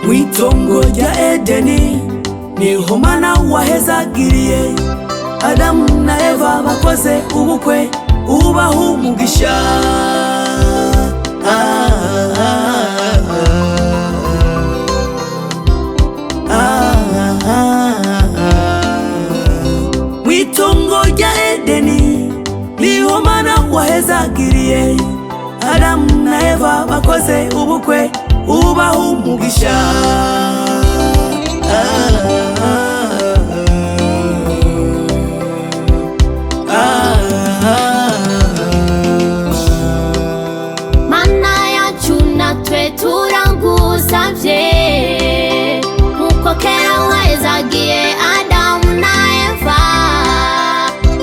Mwitongo rya Edeni niho Mana wahezagiriye Adamu na Eva bakoze ubukwe ubaha umugisha. Mwitongo rya Edeni niho Mana wahezagiriye Adamu na Eva bakoze ubukwe ubaha umugisha. Mana yacu natwe turagusavye nkuko kera wahezagiye Adamu na Eva.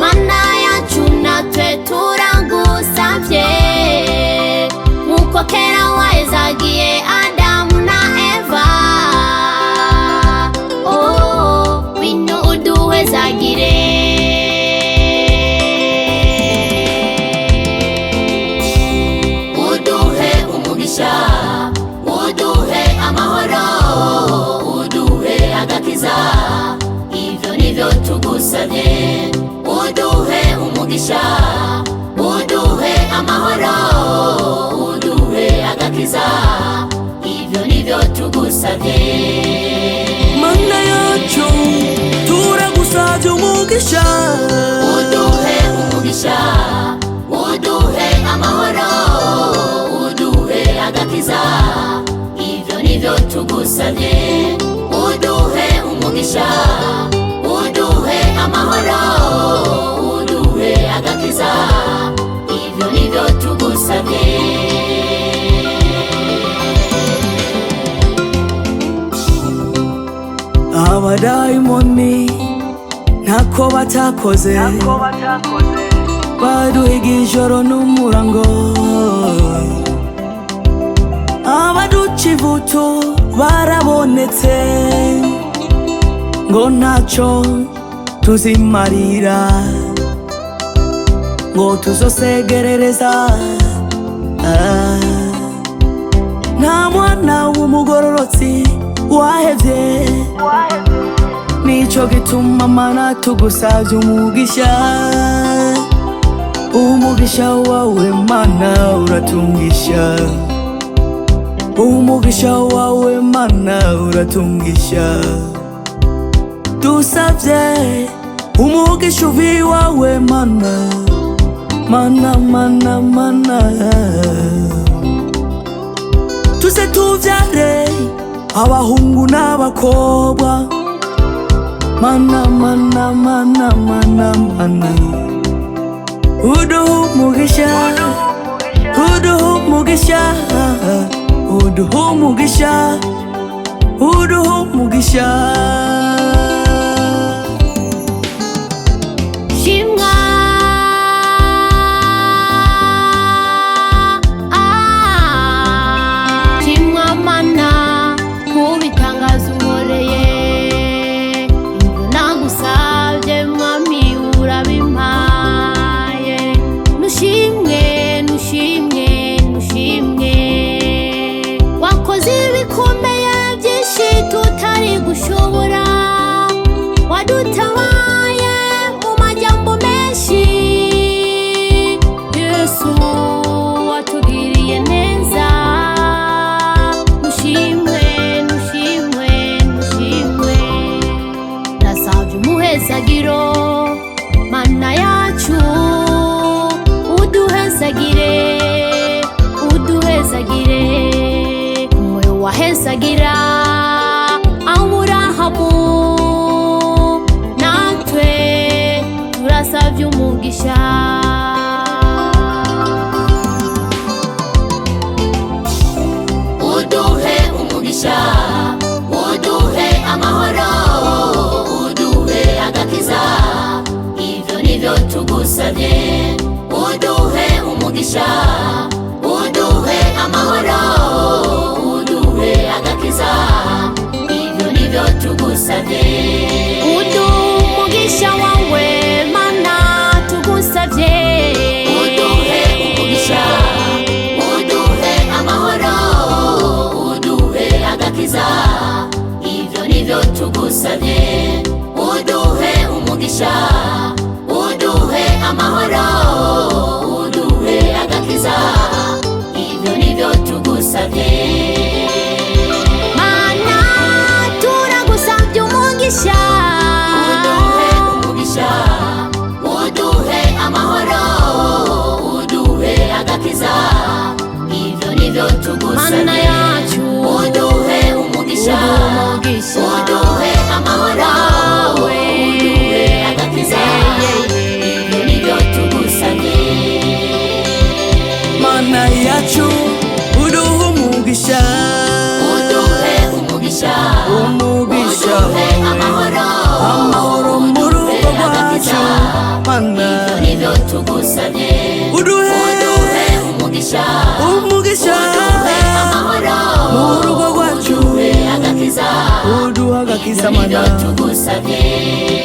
Mana yacu natwe turagusavye nkuko kera wahezagiye Adamu na Eva. Oh, wino uduhezagire. Uduhe amahoro, uduhe agakiza, ivyo nivyo tugusavye. Uduhe umugisha, uduhe amahoro, uduhe agakiza, ivyo nivyo tugusavye. Mana yacu turagusavye umugisha. Uduhe umugisha, uduhe amahoro, agakiza, ivyo nivyo tugusavye. Uduhe umugisha, uduhe amahoro, uduhe agakiza, ivyo nivyo tugusavye. Abadayimoni ntako batakoze, baduhiga ijoro n'umurango. Abaduca ivutu barabonetse ngo ntaco tuzimarira, ngo tuzosegerereza. Nta mwana w'umugororotsi wahevye, nico gituma Mana tugusavye umugisha. Umugisha wawe Mana uratungisha, umugisha wawe Mana uratungisha. Dusavye umugisha uvi wawe Mana, Mana, Mana, Mana. Tuze tuvyare abahungu n'abakobwa, Mana, Mana, Mana, Mana, Mana. Uduhe umugisha, uduhe umugisha, uduhe umugisha, uduhe umugisha. Shimwa, shimwa Mana kubitangaza unkoreye. Ivyo nagusavye Mwami urabimpaye. Nushimwe, nushimwe, nushimwe. Wakoze ibikomeye byinshi tutari gushobora. Wadutabaye mu majambo menshi. Yesu watugiriye neza. Nushimwe, nushimwe, nushimwe. Nasavye umuhezagiro Mana yacu, uduhezagire, uduhezagire. Umwe wahezagira Aburahamu, natwe turasavye umugisha. Uduhe umugisha, uduhe amahoro, uduhe agakiza, ivyo nivyo tugusavye. Uduhe umugisha, uduhe amahoro, uduhe agakiza, ivyo nivyo tugusavye. Uduhe umugisha wawe Mana tugusavye. Uduhe umugisha, uduhe amahoro, uduhe agakiza. agakiza nibyo mana tugusabye.